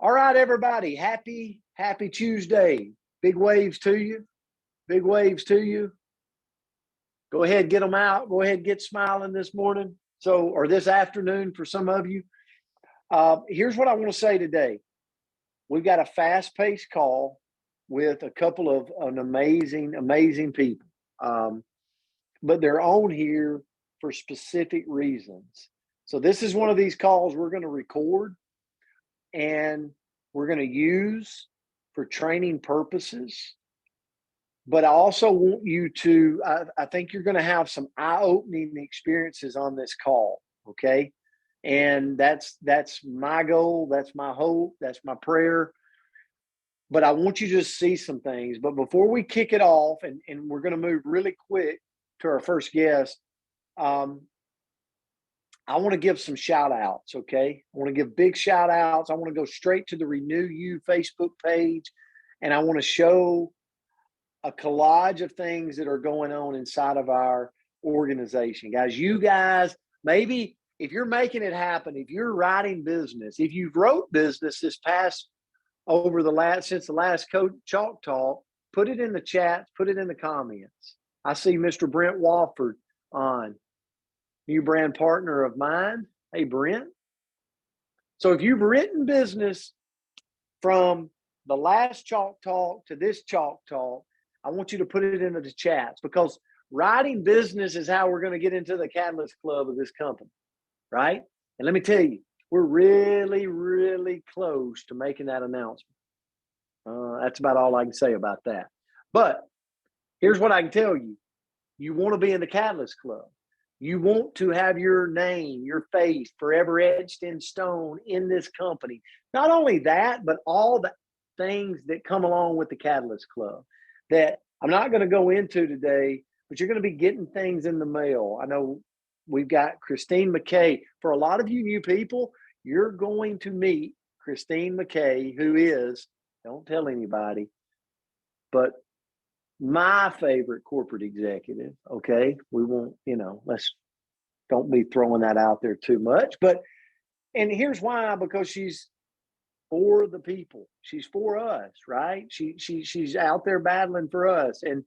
All right, everybody. Happy Tuesday. Big waves to you. Big waves to you. Go ahead, get them out. Go ahead, get smiling this morning. Or this afternoon for some of you. Here's what I want to say today. We've got a fast-paced call with a couple of amazing people. But they're on here for specific reasons. So this is one of these calls we're going to record and we're going to use for training purposes. But I also want you to, I think you're going to have some eye-opening experiences on this call, okay? And that's my goal, that's my hope, that's my prayer. But I want you to just see some things. But before we kick it off, and we're going to move really quick to our first guest, I want to give some shout outs, okay? I want to give big shout outs. I want to go straight to the Renew You Facebook page, and I want to show a collage of things that are going on inside of our organization. You guys, maybe if you're making it happen, if you're writing business, if you've wrote business since the last Chalk Talk, put it in the chat, put it in the comments. I see Mr. Brent Wofford on, new brand partner of mine. Hey, Brent. So if you've written business from the last Chalk Talk to this Chalk Talk, I want you to put it into the chats, because writing business is how we're going to get into the Catalyst Club of this company, right? And let me tell you, we're really, really close to making that announcement. That's about all I can say about that. But here's what I can tell you. You want to be in the Catalyst Club. You want to have your name, your face forever etched in stone in this company. Not only that, but all the things that come along with the Catalyst Club that I'm not going to go into today, but you're going to be getting things in the mail. I know we've got Kristine McKay. For a lot of you new people, you're going to meet Kristine McKay, who is, don't tell anybody, but my favorite corporate executive. Okay. We won't, don't be throwing that out there too much, and here's why, because she's for the people. She's for us, right? She's out there battling for us. And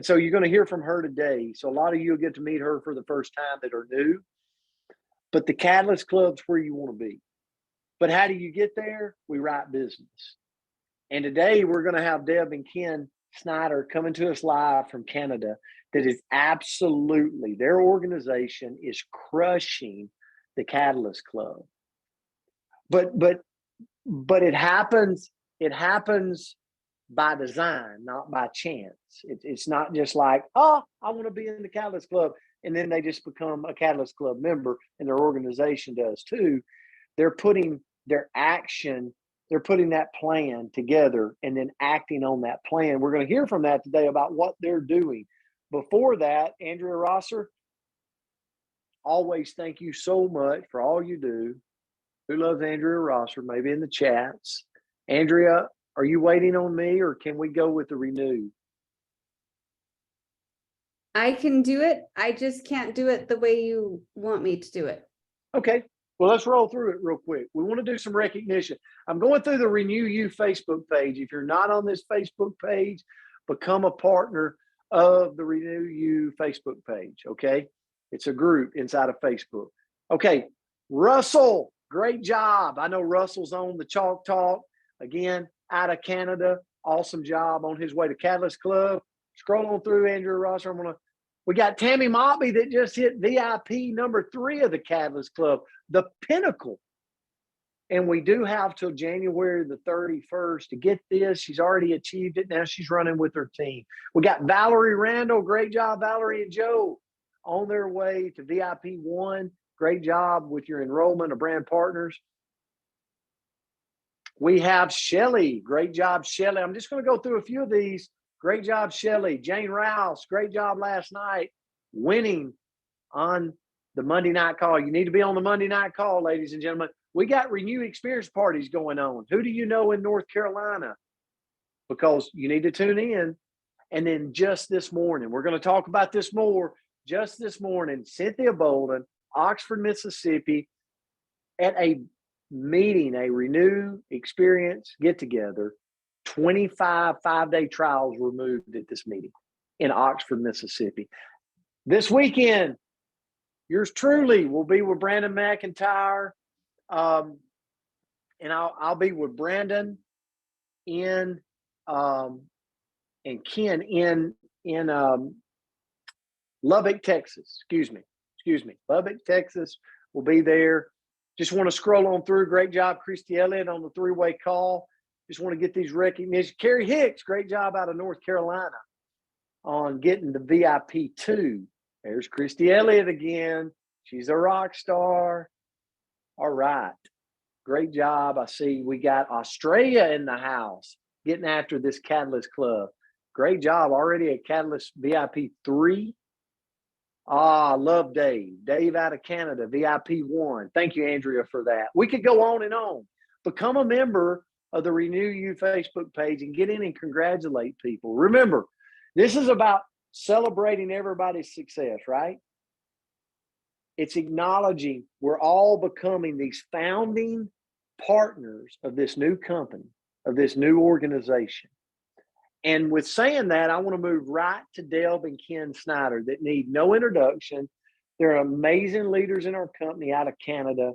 so you're going to hear from her today. So a lot of you will get to meet her for the first time that are new, but the Catalyst Club's where you want to be. But how do you get there? We write business. And today we're going to have Deb and Ken Schnieder coming to us live from Canada. That is absolutely, their organization is crushing the Catalyst Club. But it happens by design, not by chance. It's not just like, I want to be in the Catalyst Club, and then they just become a Catalyst Club member, and their organization does too. They're putting that plan together and then acting on that plan. We're going to hear from that today about what they're doing. Before that, Andrea Rosser, always thank you so much for all you do. Who loves Andrea Rosser? Maybe in the chats. Andrea, are you waiting on me, or can we go with the Renew? I can do it. I just can't do it the way you want me to do it. Okay. Well, let's roll through it real quick. We want to do some recognition. I'm going through the Renew You Facebook page. If you're not on this Facebook page, become a partner of the Renew You Facebook page, okay? It's a group inside of Facebook. Okay, Russell, great job. I know Russell's on the Chalk Talk, again, out of Canada. Awesome job on his way to Catalyst Club. Scroll on through, Andrew Rosser. We got Tammy Mobby that just hit VIP number 3 of the Catalyst Club, the pinnacle. And we do have till January the 31st to get this. She's already achieved it. Now she's running with her team. We got Valerie Randall. Great job, Valerie and Joe, on their way to VIP 1. Great job with your enrollment of brand partners. We have Shelly. Great job, Shelly. I'm just going to go through a few of these. Great job, Shelly. Jane Rouse, great job last night, winning on the Monday night call. You need to be on the Monday night call, ladies and gentlemen. We got Renew Experience parties going on. Who do you know in North Carolina? Because you need to tune in. And then just this morning, we're going to talk about this more. Just this morning, Cynthia Bolden, Oxford, Mississippi, at a meeting, a renew experience get together. 25 5-day trials were moved at this meeting in Oxford, Mississippi. This weekend, yours truly will be with Brandon McIntyre, and I'll be with Brandon and Ken in Lubbock, Texas. Excuse me. Lubbock, Texas will be there. Just want to scroll on through. Great job, Christy Elliott on the 3-way call. Just want to get these recognitions. Carrie Hicks, great job out of North Carolina on getting the VIP 2. There's Christy Elliott again. She's a rock star. All right. Great job. I see we got Australia in the house getting after this Catalyst Club. Great job. Already a Catalyst VIP 3. I love Dave. Dave out of Canada, VIP 1. Thank you, Andrea, for that. We could go on and on. Become a member of the Renew You Facebook page and get in and congratulate people. Remember, this is about celebrating everybody's success, right? It's acknowledging we're all becoming these founding partners of this new company, of this new organization. And with saying that, I want to move right to Deb and Ken Schnieder that need no introduction. They're amazing leaders in our company out of Canada.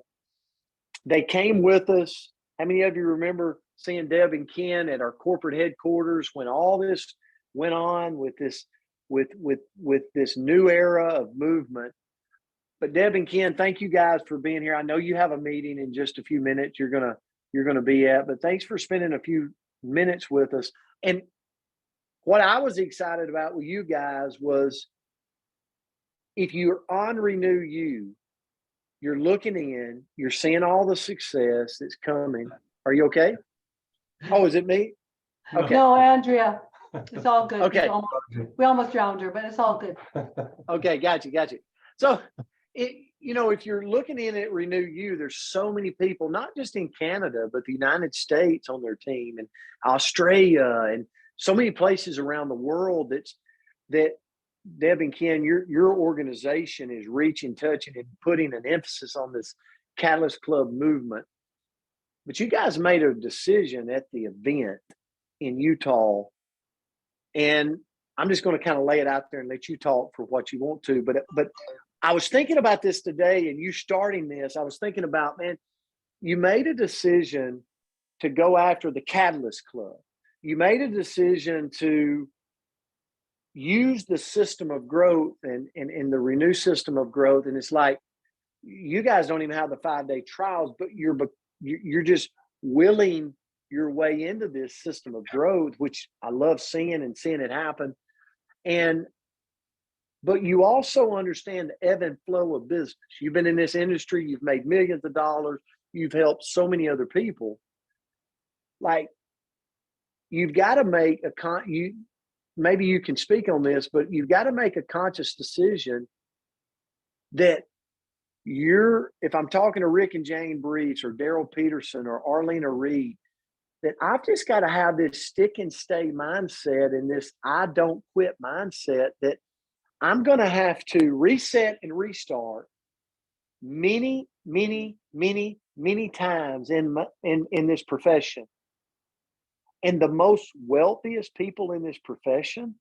They came with us. How many of you remember seeing Deb and Ken at our corporate headquarters when all this went on with this new era of movement? But Deb and Ken, thank you guys for being here. I know you have a meeting in just a few minutes you're gonna be at, but thanks for spending a few minutes with us. And what I was excited about with you guys was if you're on Renew You, you're looking in, you're seeing all the success that's coming. Are you okay? Oh, is it me? Okay. No, Andrea, it's all good. Okay. We almost drowned her, but it's all good. Okay, got you. So, if you're looking in at Renew You, there's so many people, not just in Canada, but the United States on their team, and Australia, and so many places around the world that Deb and Ken, your organization is reaching, touching, and putting an emphasis on this Catalyst Club movement. But you guys made a decision at the event in Utah, and I'm just going to kind of lay it out there and let you talk for what you want to. But I was thinking about this today, and you starting this, I was thinking about, man, you made a decision to go after the Catalyst Club. You made a decision to use the system of growth and the Renew system of growth. And it's like, you guys don't even have the 5-day trials, but you're just willing your way into this system of growth, which I love seeing it happen. But you also understand the ebb and flow of business. You've been in this industry, you've made millions of dollars, you've helped so many other people. Like, you've got to make maybe you can speak on this, but you've got to make a conscious decision that if I'm talking to Rick and Jane Brees or Daryl Peterson or Arlena Reed, that I've just got to have this stick and stay mindset and this I don't quit mindset, that I'm going to have to reset and restart many times in this profession. And the most wealthiest people in this profession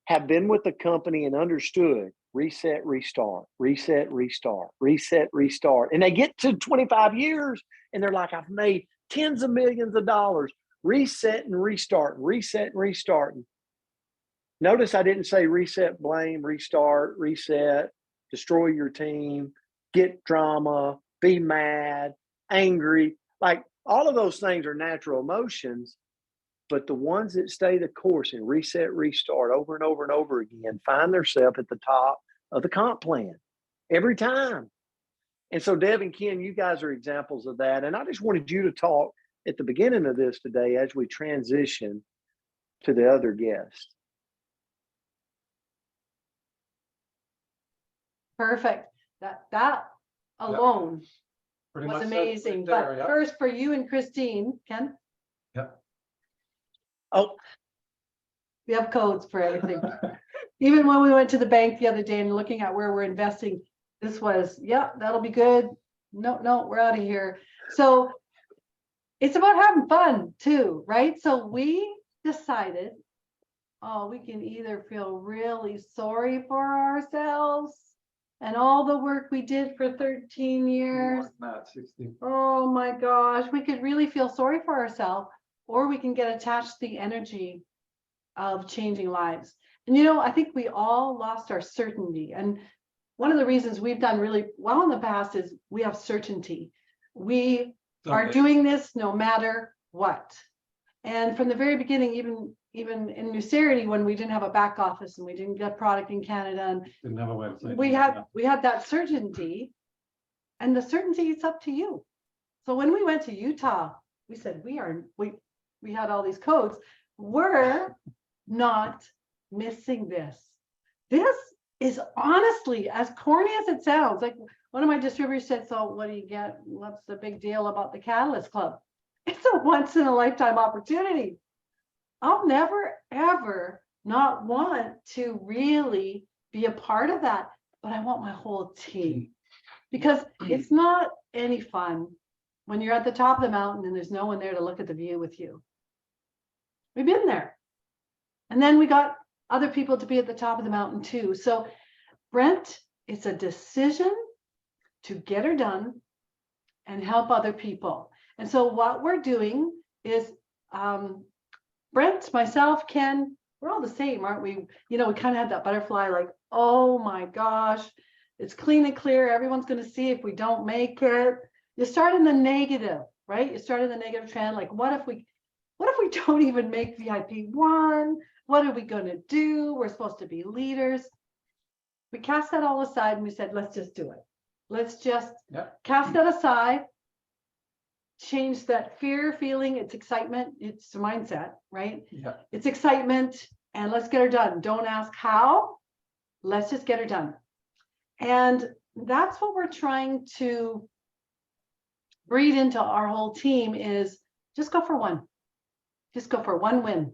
have been with the company and understood reset, restart, reset, restart, reset, restart. And they get to 25 years and they're like, I've made tens of millions of dollars, reset and restart, reset and restarting. Notice I didn't say reset, blame, restart, reset, destroy your team, get drama, be mad, angry. Like, all of those things are natural emotions, but the ones that stay the course and reset, restart over and over and over again find themselves at the top of the comp plan every time. And so, Deb and Ken, you guys are examples of that. And I just wanted you to talk at the beginning of this today as we transition to the other guest. Perfect. That alone was amazing. But first, for you and Kristine, Ken? Yeah. Oh, we have codes for everything. Even when we went to the bank the other day and looking at where we're investing, this was, yeah, that'll be good. No, we're out of here. So it's about having fun too, right? So we decided, oh, we can either feel really sorry for ourselves and all the work we did for 13 years. Not 16. Oh my gosh, we could really feel sorry for ourselves, or we can get attached to the energy of changing lives. And I think we all lost our certainty. And one of the reasons we've done really well in the past is we have certainty. We are doing this no matter what. And from the very beginning, even in Nucerity, when we didn't have a back office and we didn't get product in Canada, and Didn't have a website. we had that certainty, and the certainty is up to you. So when we went to Utah, we said we had all these codes. We're not missing this. This is honestly, as corny as it sounds, like one of my distributors said, so what do you get? What's the big deal about the Catalyst Club? It's a once in a lifetime opportunity. I'll never, ever not want to really be a part of that, but I want my whole team, because it's not any fun when you're at the top of the mountain and there's no one there to look at the view with you. We've been there. And then we got other people to be at the top of the mountain too. So Brent, it's a decision to get her done and help other people. And so what we're doing is, Brent, myself, Ken, we're all the same, aren't we? We kind of had that butterfly, like, oh my gosh, it's clean and clear. Everyone's going to see if we don't make it. You start in the negative, right? You start in the negative trend. Like, what if we don't even make VIP 1? What are we going to do? We're supposed to be leaders. We cast that all aside and we said, let's just do it. Let's just cast that aside. Change that fear feeling. It's excitement. It's a mindset, right? Yeah. It's excitement, and let's get her done. Don't ask how. Let's just get her done. And that's what we're trying to breed into our whole team, is just go for one. Just go for one win.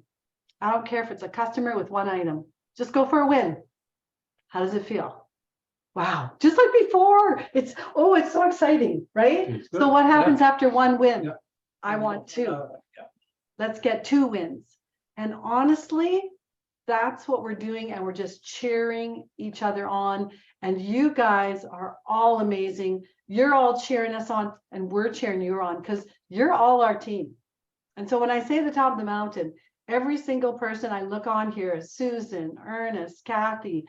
I don't care if it's a customer with one item. Just go for a win. How does it feel? Wow. Just like before. It's so exciting, right? So what happens after one win? Yeah. I want two. Let's get 2 wins. And honestly, that's what we're doing. And we're just cheering each other on. And you guys are all amazing. You're all cheering us on, and we're cheering you on, because you're all our team. And so when I say the top of the mountain, every single person I look on here is Susan, Ernest, Kathy,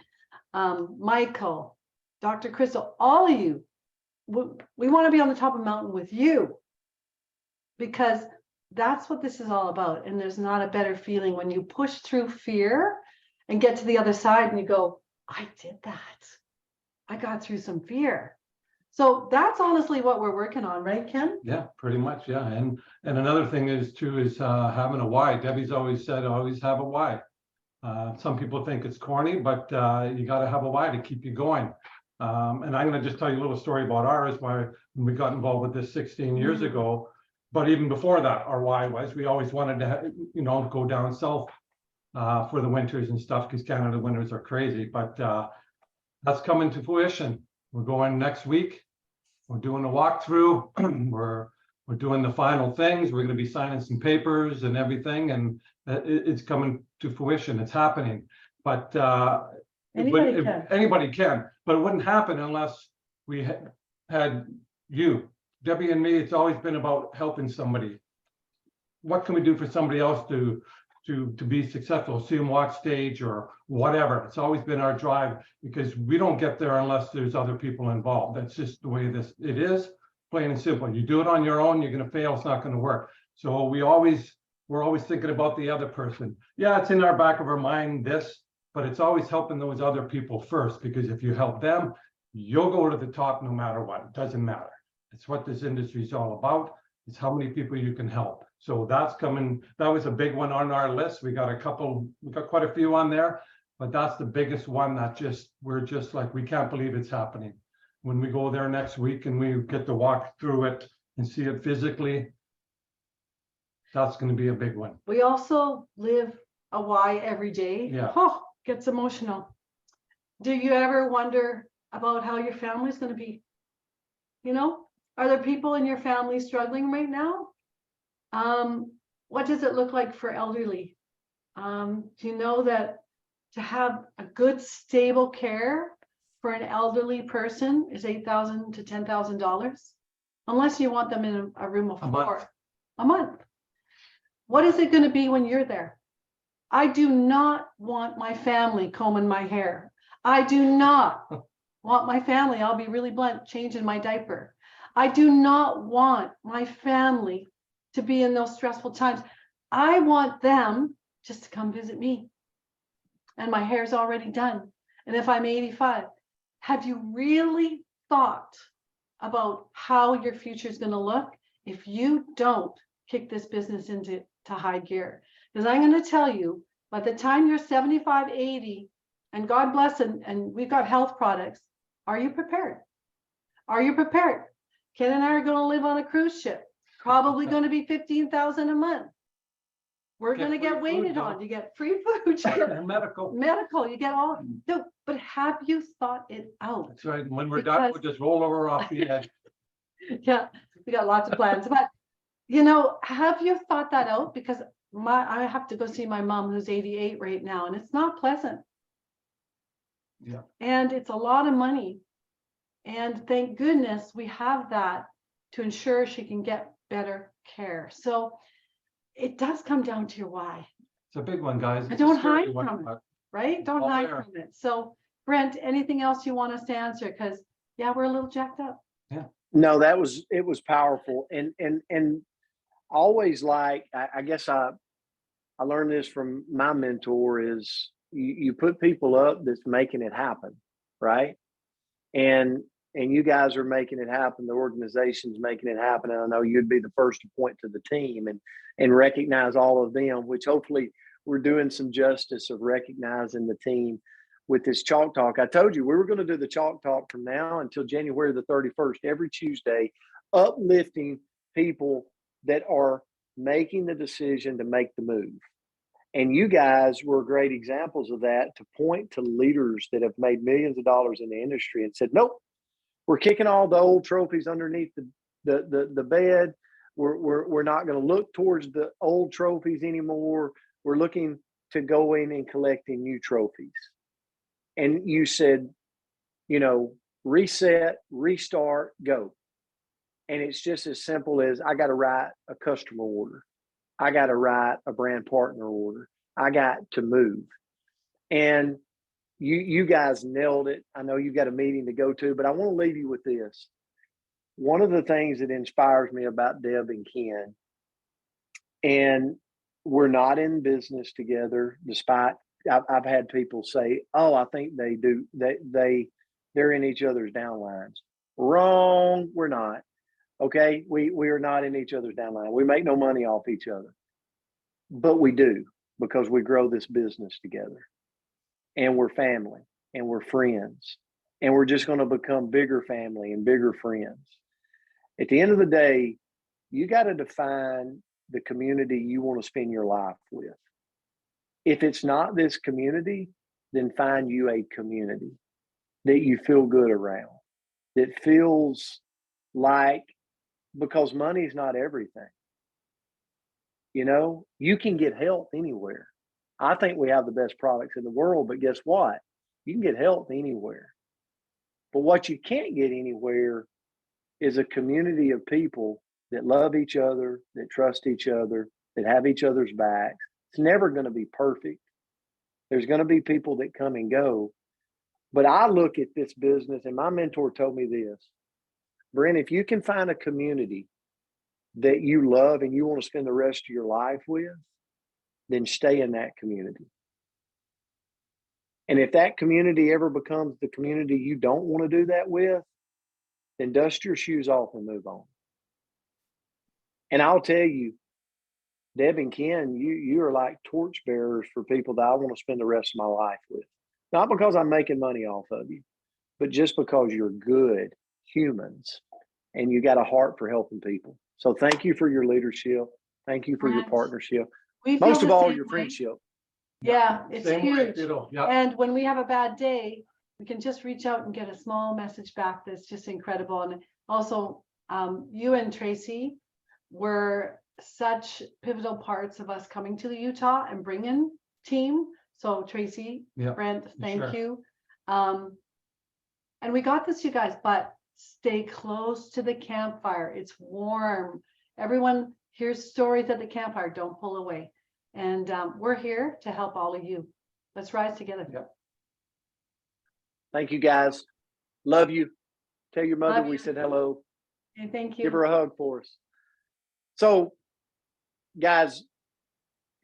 Michael, Dr. Crystal, all of you. We want to be on the top of the mountain with you, because that's what this is all about. And there's not a better feeling when you push through fear and get to the other side and you go, I did that. I got through some fear. So that's honestly what we're working on, right, Ken? Yeah, pretty much. Yeah. And another thing is having a why. Debbie's always said, always have a why. Some people think it's corny, but you got to have a why to keep you going. And I'm going to just tell you a little story about ours, why when we got involved with this 16 years ago. But even before that, our why was we always wanted to, go down south for the winters and stuff, because Canada winters are crazy. But that's coming to fruition. We're going next week. We're doing a walkthrough. We're doing the final things. We're going to be signing some papers and everything, and it's coming to fruition. It's happening. But anybody can, but it wouldn't happen unless we had you, Debbie, and me. It's always been about helping somebody. What can we do for somebody else to be successful? See them walk stage or whatever. It's always been our drive, because we don't get there unless there's other people involved. That's just the way it is, plain and simple. You do it on your own, you're going to fail. It's not going to work. So we're always thinking about the other person. Yeah, it's in our back of our mind, but it's always helping those other people first, because if you help them, you'll go to the top no matter what. It doesn't matter. It's what this industry is all about. It's how many people you can help. So that's coming. That was a big one on our list. We got quite a few on there, but that's the biggest one that we're just like, we can't believe it's happening. When we go there next week and we get to walk through it and see it physically, that's going to be a big one. We also live a why every day. Yeah. Oh, gets emotional. Do you ever wonder about how your family's going to be? Are there people in your family struggling right now? What does it look like for elderly? Do you know that to have a good, stable care for an elderly person is $8,000 to $10,000? Unless you want them in a room of A month. 4. A month. What is it going to be when you're there? I do not want my family combing my hair. I do not want my family, I'll be really blunt, changing my diaper. I do not want my family to be in those stressful times. I want them just to come visit me. And my hair's already done. And if I'm 85, have you really thought about how your future is going to look if you don't kick this business into high gear? Because I'm going to tell you, by the time you're 75, 80, and God bless, and we've got health products, are you prepared? Are you prepared? Ken and I are going to live on a cruise ship, probably going to be $15,000 a month. We're going to Get get free food, waited though. on. You get free food, you get Medical. medical, you get all. No, but have you thought it out? That's right. When we're done, we'll just roll over off the edge. Yeah, we got lots of plans, but you know, have you thought that out? Because I have to go see my mom who's 88 right now, and it's not pleasant. Yeah. And it's a lot of money. And thank goodness we have that to ensure she can get better care. So it does come down to your why, It's a big one, guys. And It's a don't scary hide one, from it. but right? Don't all hide there. from it. So Brent, anything else you want us to answer? Because yeah, we're a little jacked up. No, it was powerful. And always like, I guess I learned this from my mentor is you put people up that's making it happen. Right. And you guys are making it happen. The organization's making it happen. And I know you'd be the first to point to the team and recognize all of them, which hopefully we're doing some justice of recognizing the team with this Chalk Talk. I told you we were going to do the Chalk Talk from now until January the 31st, every Tuesday, uplifting people that are making the decision to make the move. And you guys were great examples of that, to point to leaders that have made millions of dollars in the industry and said, nope, we're kicking all the old trophies underneath the bed. We're not going to look towards the old trophies anymore. We're looking to go in and collecting new trophies. And you said, reset, restart, go. And it's just as simple as I got to write a customer order. I got to write a brand partner order. I got to move. And you guys nailed it. I know you got a meeting to go to, but I want to leave you with this. One of the things that inspires me about Deb and Ken, and we're not in business together, despite I've had people say, oh, I think they do. They're in each other's downlines. Wrong. We're not. Okay. We are not in each other's downline. We make no money off each other, but we do, because we grow this business together, and we're family, and we're friends, and we're just going to become bigger family and bigger friends. At the end of the day, you got to define the community you want to spend your life with. If it's not this community, then find you a community that you feel good around, that feels like, because money is not everything. You can get health anywhere. I think we have the best products in the world, but guess what? You can get health anywhere. But what you can't get anywhere is a community of people that love each other, that trust each other, that have each other's backs. It's never going to be perfect. There's going to be people that come and go. But I look at this business, and my mentor told me this, Brent, if you can find a community that you love and you want to spend the rest of your life with, then stay in that community. And if that community ever becomes the community you don't want to do that with, then dust your shoes off and move on. And I'll tell you, Deb and Ken, you are like torchbearers for people that I want to spend the rest of my life with. Not because I'm making money off of you, but just because you're good humans and you got a heart for helping people. So thank you for your leadership. Thank you for your Brent, partnership. we feel Most of the all, same your way. friendship. Yeah, it's Same way, huge. ditto. Yeah. And when we have a bad day, we can just reach out and get a small message back that's just incredible. And also, You and Tracy were such pivotal parts of us coming to Utah and bringing team. So Tracy, Yeah, Brent, thank sure. you. And we got this, you guys, but stay close to the campfire. It's warm. Everyone hears stories at the campfire. Don't pull away. And we're here to help all of you. Let's rise together. Yep. Thank you, guys. Love you. Tell your mother Love we you. said hello. Okay, thank Give you. her a hug for us. So, guys,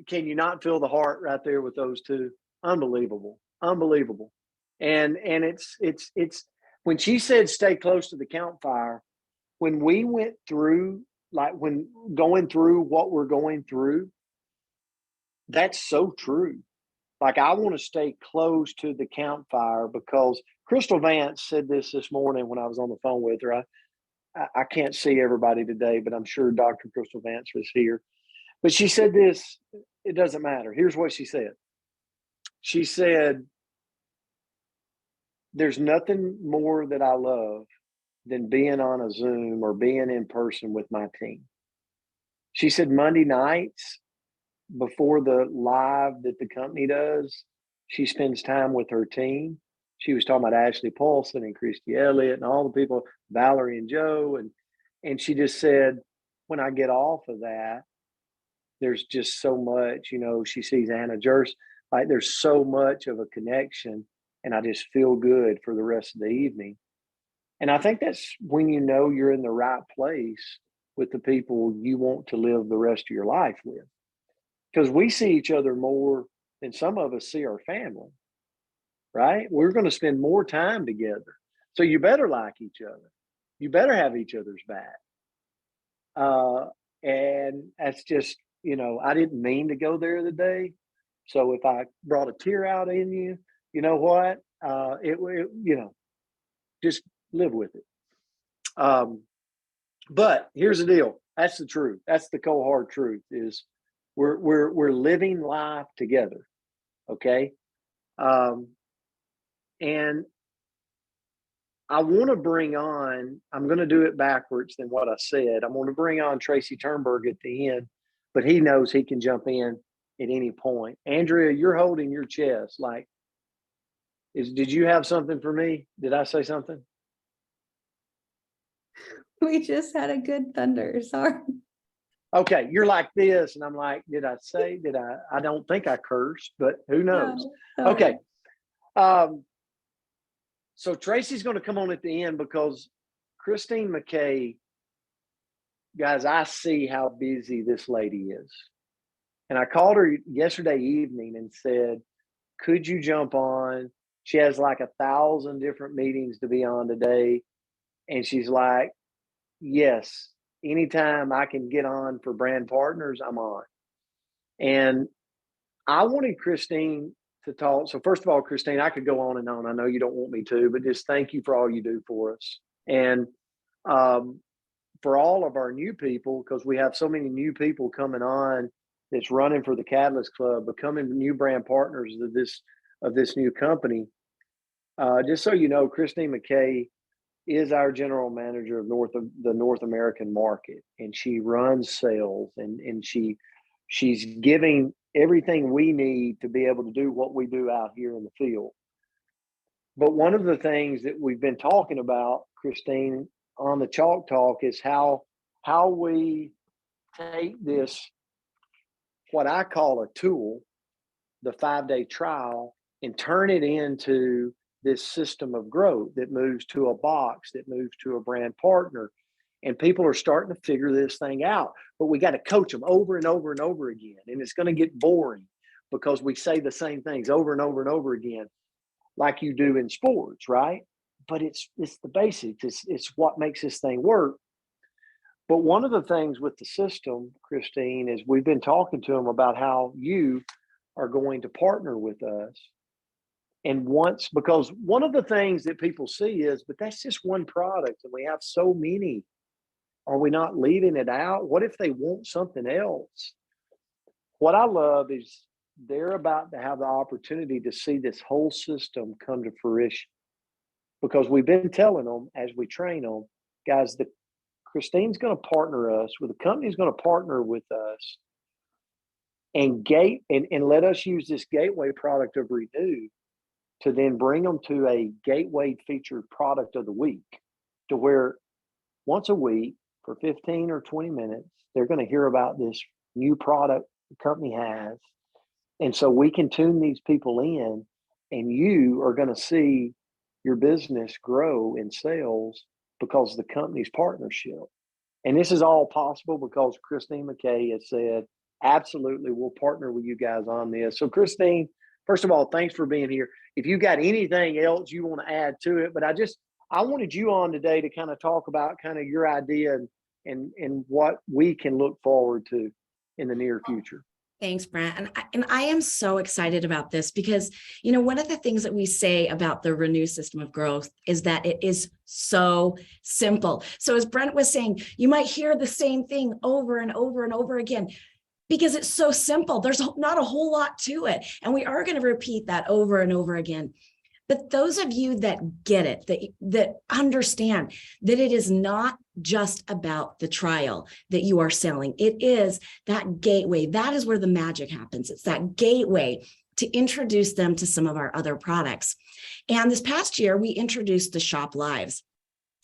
can you not feel the heart right there with those two? Unbelievable, unbelievable. And it's when she said stay close to the campfire, when we went through, like when going through what we're going through, that's so true. Like I want to stay close to the campfire because Crystal Vance said this morning when I was on the phone with her. I can't see everybody today, but I'm sure Dr. Crystal Vance was here. But she said this, it doesn't matter. Here's what she said. She said, there's nothing more that I love than being on a Zoom or being in person with my team. She said Monday nights before the live that the company does, she spends time with her team. She was talking about Ashley Paulson and Christy Elliott and all the people, Valerie and Joe. And she just said, when I get off of that, there's just so much, she sees Anna Jerse, like there's so much of a connection and I just feel good for the rest of the evening. And I think that's when you're in the right place with the people you want to live the rest of your life with. Because we see each other more than some of us see our family, right? We're going to spend more time together. So you better like each other. You better have each other's back. And that's just, I didn't mean to go there today. So if I brought a tear out in you, you know what? Just live with it. But here's the deal. That's the truth. That's the cold hard truth is we're living life together. Okay. And I want to bring on, I'm going to do it backwards than what I said. I'm going to bring on Tracy Ternberg at the end, but he knows he can jump in at any point. Andrea, you're holding your chest. Like, did you have something for me? Did I say something? We just had a good thunder. Sorry. Okay, you're like this, and I'm like, did I don't think I cursed, but who knows? No, Okay. So Tracy's going to come on at the end because Kristine McKay, guys, I see how busy this lady is. And I called her yesterday evening and said, could you jump on? She has like 1,000 different meetings to be on today. And she's like, yes, anytime I can get on for brand partners, I'm on. And I wanted Kristine to talk. So first of all, Kristine, I could go on and on. I know you don't want me to, but just thank you for all you do for us. And for all of our new people, because we have so many new people coming on that's running for the Catalyst Club, becoming new brand partners of this new company. Just so you know, Kristine McKay is our general manager of the North American market, and she runs sales, and she's giving everything we need to be able to do what we do out here in the field. But one of the things that we've been talking about, Kristine, on the Chalk Talk is how we take this, what I call a tool, the 5-day trial, and turn it into this system of growth that moves to a box, that moves to a brand partner. And people are starting to figure this thing out, but we got to coach them over and over and over again. And it's going to get boring because we say the same things over and over and over again, like you do in sports, right? But it's the basics. It's what makes this thing work. But one of the things with the system, Kristine, is we've been talking to them about how you are going to partner with us. And because one of the things that people see is, but that's just one product and we have so many. Are we not leaving it out? What if they want something else? What I love is they're about to have the opportunity to see this whole system come to fruition, because we've been telling them as we train them, guys, the Kristine's going to partner us with a company's going to partner with us and let us use this gateway product of Renew to then bring them to a gateway featured product of the week, to where once a week for 15 or 20 minutes, they're going to hear about this new product the company has. And so we can tune these people in, and you are going to see your business grow in sales because of the company's partnership. And this is all possible because Kristine McKay has said, absolutely, we'll partner with you guys on this. So Kristine, first of all, thanks for being here. If you got anything else you want to add to it, but I wanted you on today to kind of talk about kind of your idea and what we can look forward to in the near future. Thanks, Brent. And I am so excited about this because, one of the things that we say about the Renew system of growth is that it is so simple. So as Brent was saying, you might hear the same thing over and over and over again because it's so simple. There's not a whole lot to it. And we are going to repeat that over and over again. But those of you that get it, that understand that it is not just about the trial that you are selling. It is that gateway. That is where the magic happens. It's that gateway to introduce them to some of our other products. And this past year, we introduced the Shop Lives.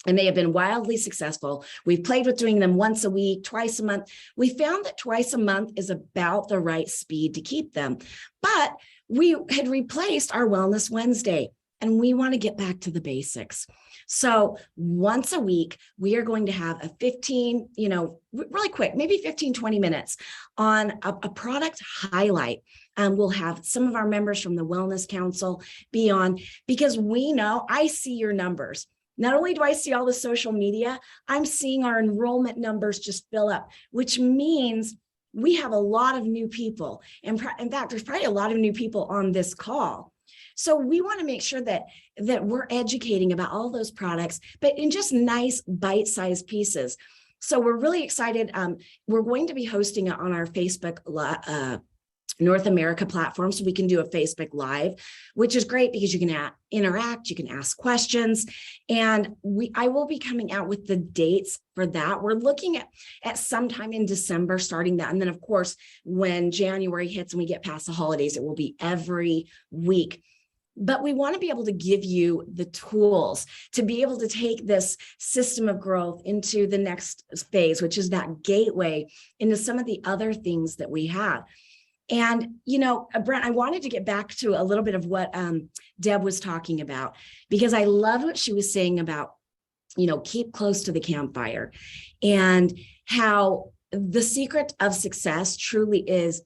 And they have been wildly successful. We've played with doing them once a week, twice a month. We found that twice a month is about the right speed to keep them. But we had replaced our Wellness Wednesday, and we want to get back to the basics. So once a week, we are going to have a 15, really quick, maybe 15, 20 minutes on a product highlight. We'll have some of our members from the Wellness Council be on, because we know, I see your numbers. Not only do I see all the social media, I'm seeing our enrollment numbers just fill up, which means we have a lot of new people. And in fact, there's probably a lot of new people on this call. So we want to make sure that we're educating about all those products, but in just nice bite-sized pieces. So we're really excited. We're going to be hosting it on our Facebook North America platform, so we can do a Facebook Live, which is great because you can interact, you can ask questions, and I will be coming out with the dates for that. We're looking at sometime in December starting that, and then of course when January hits and we get past the holidays, it will be every week. But we want to be able to give you the tools to be able to take this system of growth into the next phase, which is that gateway into some of the other things that we have. And, Brent, I wanted to get back to a little bit of what Deb was talking about, because I love what she was saying about, keep close to the campfire, and how the secret of success truly is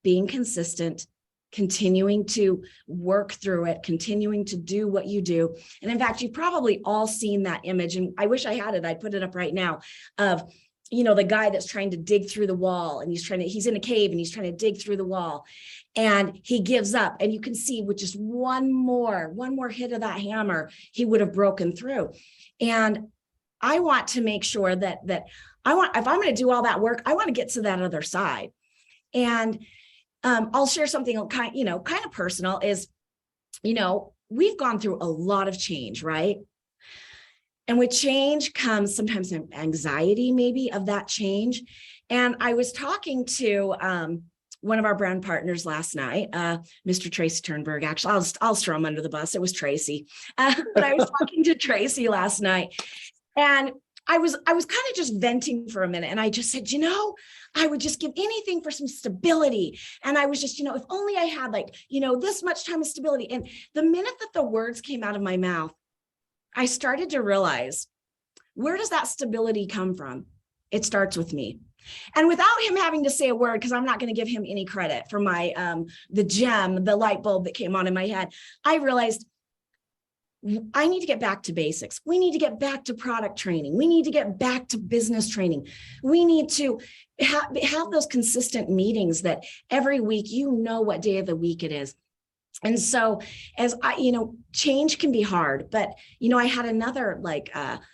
being consistent, continuing to work through it, continuing to do what you do. And in fact, you've probably all seen that image, and I wish I had it. I'd put it up right now, of the guy that's trying to dig through the wall, and he's in a cave and he's trying to dig through the wall, and he gives up, and you can see with just one more hit of that hammer, he would have broken through. And I want to make sure that if I'm going to do all that work, I want to get to that other side. And I'll share something kind of personal is, we've gone through a lot of change, right? And with change comes sometimes anxiety, maybe, of that change. And I was talking to one of our brand partners last night, Mr. Tracy Ternberg. Actually, I'll throw him under the bus. It was Tracy. But I was talking to Tracy last night, and I was kind of just venting for a minute. And I just said, I would just give anything for some stability. And I was just, if only I had this much time of stability. And the minute that the words came out of my mouth, I started to realize, where does that stability come from? It starts with me. And without him having to say a word, because I'm not going to give him any credit for my, the light bulb that came on in my head, I realized I need to get back to basics. We need to get back to product training. We need to get back to business training. We need to have those consistent meetings that every week, what day of the week it is. And so as change can be hard, but, I had another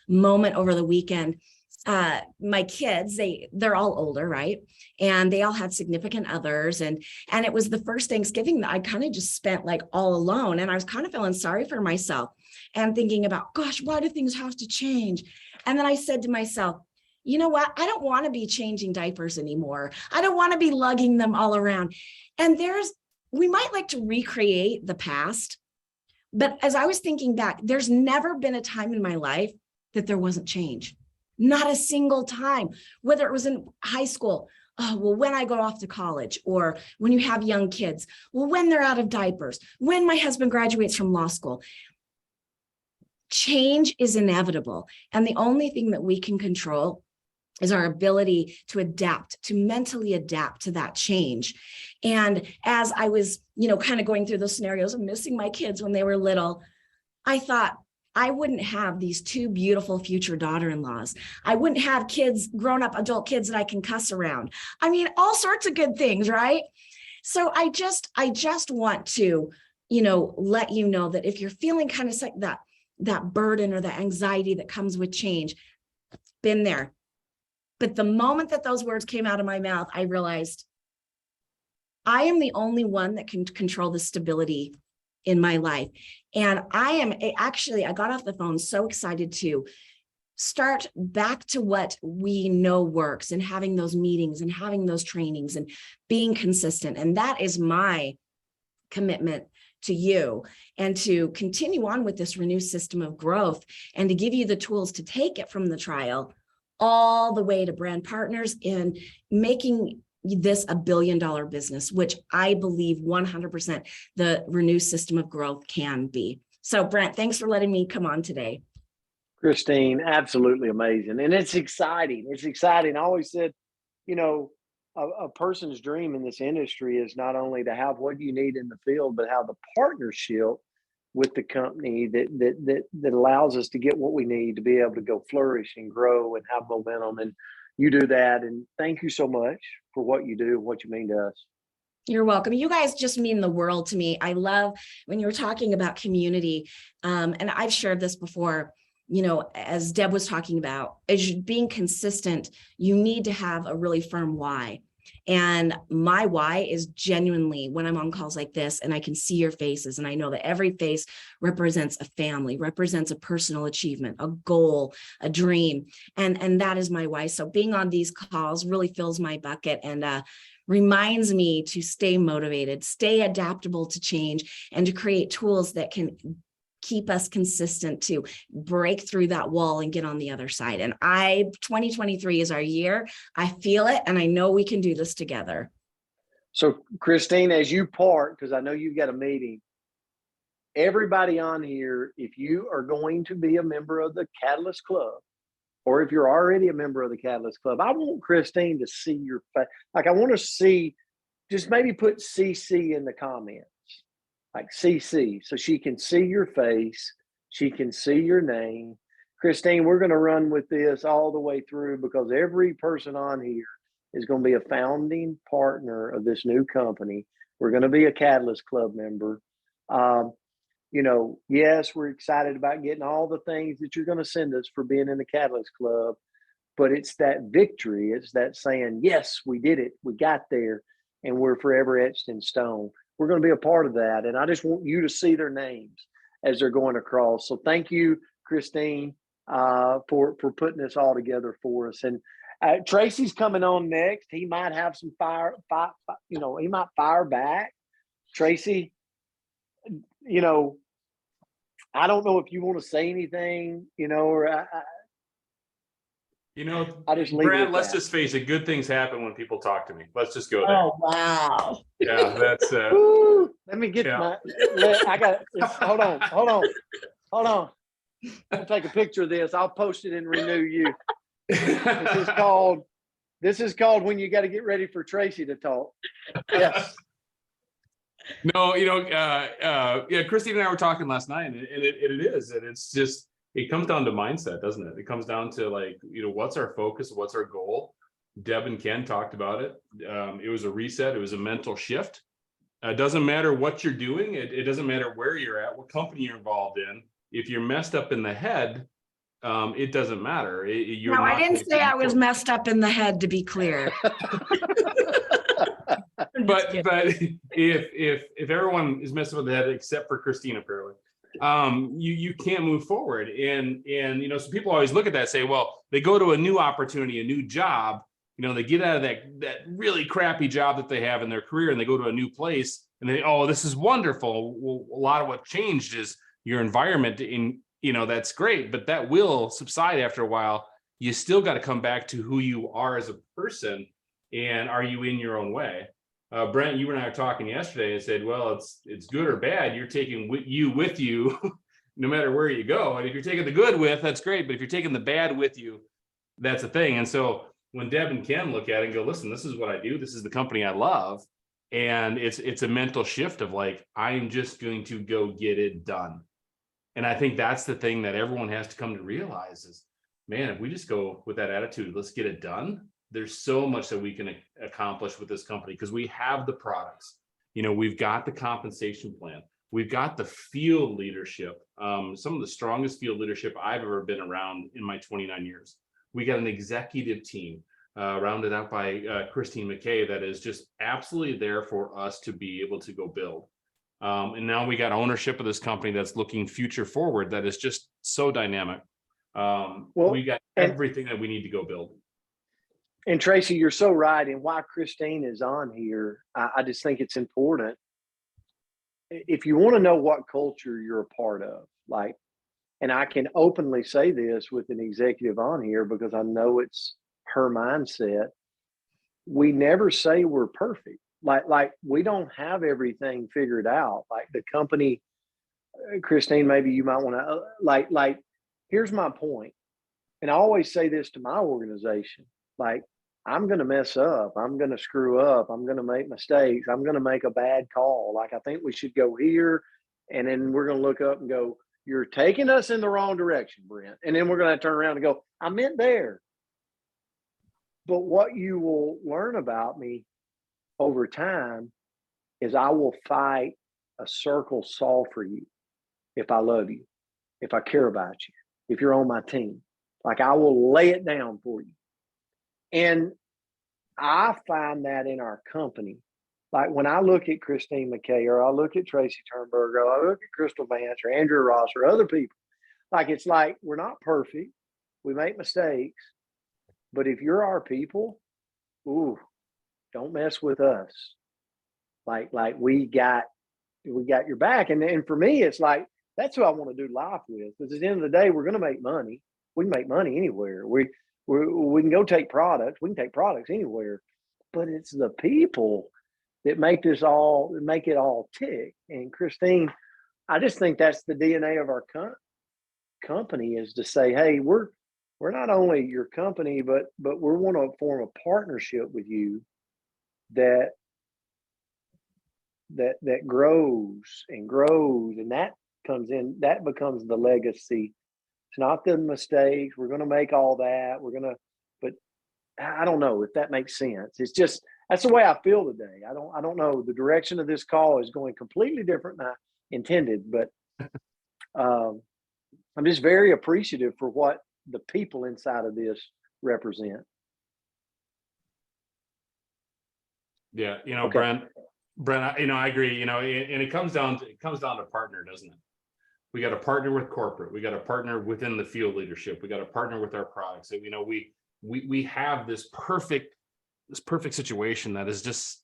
moment over the weekend. My kids, they're all older, right? And they all had significant others. And it was the first Thanksgiving that I kind of just spent all alone. And I was kind of feeling sorry for myself and thinking about, gosh, why do things have to change? And then I said to myself, you know what? I don't want to be changing diapers anymore. I don't want to be lugging them all around. And we might like to recreate the past, but as I was thinking back, there's never been a time in my life that there wasn't change. Not a single time, whether it was in high school. Oh, well, when I go off to college, or when you have young kids, well, when they're out of diapers, when my husband graduates from law school. Change is inevitable. And the only thing that we can control is our ability to adapt, to mentally adapt to that change. And as I was, kind of going through those scenarios of missing my kids when they were little, I thought, I wouldn't have these two beautiful future daughter-in-laws. I wouldn't have kids, grown-up adult kids that I can cuss around. I mean, all sorts of good things, right? So I just want to, let you know that if you're feeling kind of like that burden or the anxiety that comes with change, been there. But the moment that those words came out of my mouth, I realized I am the only one that can control the stability in my life. And I got off the phone so excited to start back to what we know works, and having those meetings and having those trainings and being consistent. And that is my commitment to you, and to continue on with this renewed system of growth, and to give you the tools to take it from the trial all the way to brand partners and making this $1 billion business, which I believe 100% the renewed system of growth can be. So Brent, thanks for letting me come on today. Kristine, absolutely amazing. And it's exciting. It's exciting. I always said, a person's dream in this industry is not only to have what you need in the field, but have the partnership with the company that allows us to get what we need to be able to go flourish and grow and have momentum. And you do that. And thank you so much for what you do and what you mean to us. You're welcome. You guys just mean the world to me. I love when you were talking about community. And I've shared this before, as Deb was talking about, as being consistent, you need to have a really firm why. And my why is genuinely when I'm on calls like this and I can see your faces, and I know that every face represents a family, represents a personal achievement, a goal, a dream. And that is my why. So being on these calls really fills my bucket and reminds me to stay motivated, stay adaptable to change, and to create tools that can keep us consistent to break through that wall and get on the other side. And 2023 is our year. I feel it, and I know we can do this together. So Kristine, as you part, because I know you've got a meeting, everybody on here, if you are going to be a member of the Catalyst Club, or if you're already a member of the Catalyst Club, I want Kristine to see your face. Like, I want to see, just maybe put CC in the comments. Like CC, so she can see your face, she can see your name. Kristine, we're going to run with this all the way through, because every person on here is going to be a founding partner of this new company. We're going to be a Catalyst Club member. Yes, we're excited about getting all the things that you're going to send us for being in the Catalyst Club, but it's that victory. It's that saying, yes, we did it. We got there, and we're forever etched in stone. We're going to be a part of that. And I just want you to see their names as they're going across. So thank you, Kristine, for putting this all together for us. And Tracy's coming on next. He might have some fire, he might fire back. Tracy, I don't know if you want to say anything, or I just leave Brad, let's just face it. Good things happen when people talk to me. Let's just go there. Oh, wow. Yeah, that's let me get hold on. I'll take a picture of this. I'll post it and renew you. This is called when you got to get ready for Tracy to talk. Yes. No, Kristine and I were talking last night, and it's just, it comes down to mindset, doesn't it? It comes down to what's our focus, what's our goal. Deb and Ken talked about it. It was a reset. It was a mental shift. It doesn't matter what you're doing. It doesn't matter where you're at, what company you're involved in. If you're messed up in the head, it doesn't matter. I didn't say I was messed up in the head, to be clear. But if everyone is messing with the head except for Kristine, apparently, you can't move forward. And so people always look at that and say, well, they go to a new opportunity, a new job, they get out of that really crappy job that they have in their career, and they go to a new place and they, oh, this is wonderful. Well, a lot of what changed is your environment that's great, but that will subside after a while. You still got to come back to who you are as a person, and are you in your own way? Brent, you and I were talking yesterday and said, well, it's good or bad. You're taking you with you no matter where you go. And if you're taking the good with, that's great. But if you're taking the bad with you, that's a thing. And so when Deb and Ken look at it and go, listen, this is what I do. This is the company I love. And it's a mental shift of like, I'm just going to go get it done. And I think that's the thing that everyone has to come to realize is, man, if we just go with that attitude, let's get it done. There's so much that we can accomplish with this company because we have the products. We've got the compensation plan. We've got the field leadership, some of the strongest field leadership I've ever been around in my 29 years. We got an executive team rounded out by Kristine McKay that is just absolutely there for us to be able to go build. And now we got ownership of this company that's looking future forward that is just so dynamic. We got everything that we need to go build. And Tracy, you're so right. And why Kristine is on here, I just think it's important. If you want to know what culture you're a part of, like, and I can openly say this with an executive on here because I know it's her mindset. We never say we're perfect. Like we don't have everything figured out. Like the company, Kristine, maybe you might want to like, here's my point. And I always say this to my organization, like, I'm going to mess up. I'm going to screw up. I'm going to make mistakes. I'm going to make a bad call. Like, I think we should go here. And then we're going to look up and go, you're taking us in the wrong direction, Brent. And then we're going to turn around and go, I meant there. But what you will learn about me over time is I will fight a circle saw for you if I love you, if I care about you, if you're on my team. Like, I will lay it down for you. And I find that in our company. Like when I look at Kristine McKay, or I look at Tracy Ternberg, or I look at Crystal Vance or Andrea Ross or other people, like it's like we're not perfect. We make mistakes. But if you're our people, don't mess with us. Like we got your back. And for me, it's like that's who I want to do life with. Because at the end of the day, we're going to make money. We can make money anywhere. We can go take products. We can take products anywhere, but it's the people that make it all tick. And Kristine, I just think that's the DNA of our company is to say, hey, we're not only your company, but we want to form a partnership with you that grows and grows, and that becomes the legacy. It's not the mistakes. We're going to make all that. But I don't know if that makes sense. It's just, that's the way I feel today. I don't know. The direction of this call is going completely different than I intended, but I'm just very appreciative for what the people inside of this represent. Yeah. Okay. Brent, I agree, and it comes down to partner, doesn't it? We got to partner with corporate. We got to partner within the field leadership. We got to partner with our products. So, we have this perfect situation that is just,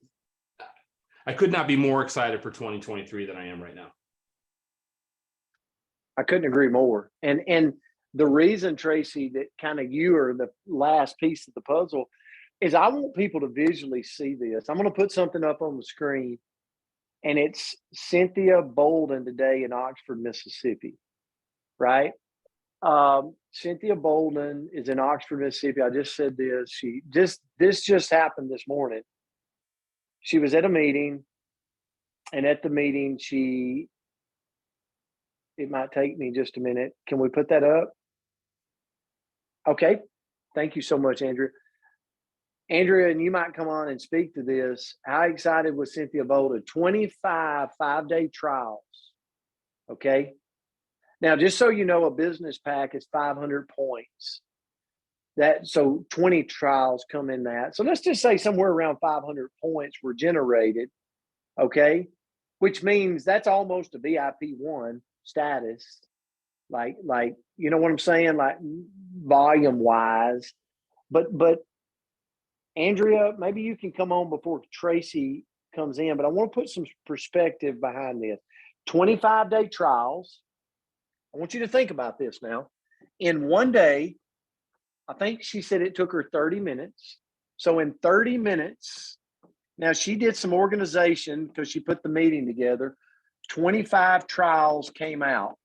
I could not be more excited for 2023 than I am right now. I couldn't agree more. And the reason, Tracy, that kind of you are the last piece of the puzzle is I want people to visually see this. I'm going to put something up on the screen. And it's Cynthia Bolden today in Oxford, Mississippi, right? Cynthia Bolden is in Oxford, Mississippi. I just said this. This just happened this morning. She was at a meeting, and at the meeting, it might take me just a minute. Can we put that up? Okay. Thank you so much, Andrea. Andrea, and you might come on and speak to this. How excited was Cynthia Bolden? 25 5-day trials. Okay. Now, just so you know, a business pack is 500 points. So 20 trials come in that. So let's just say somewhere around 500 points were generated. Okay. Which means that's almost a VIP one. status, like you know what I'm saying, like volume wise. But Andrea, maybe you can come on before Tracy comes in, but I want to put some perspective behind this. 25-day trials. I want you to think about this now. In one day, I think she said it took her 30 minutes. So in 30 minutes, now she did some organization because she put the meeting together. 25 trials came out.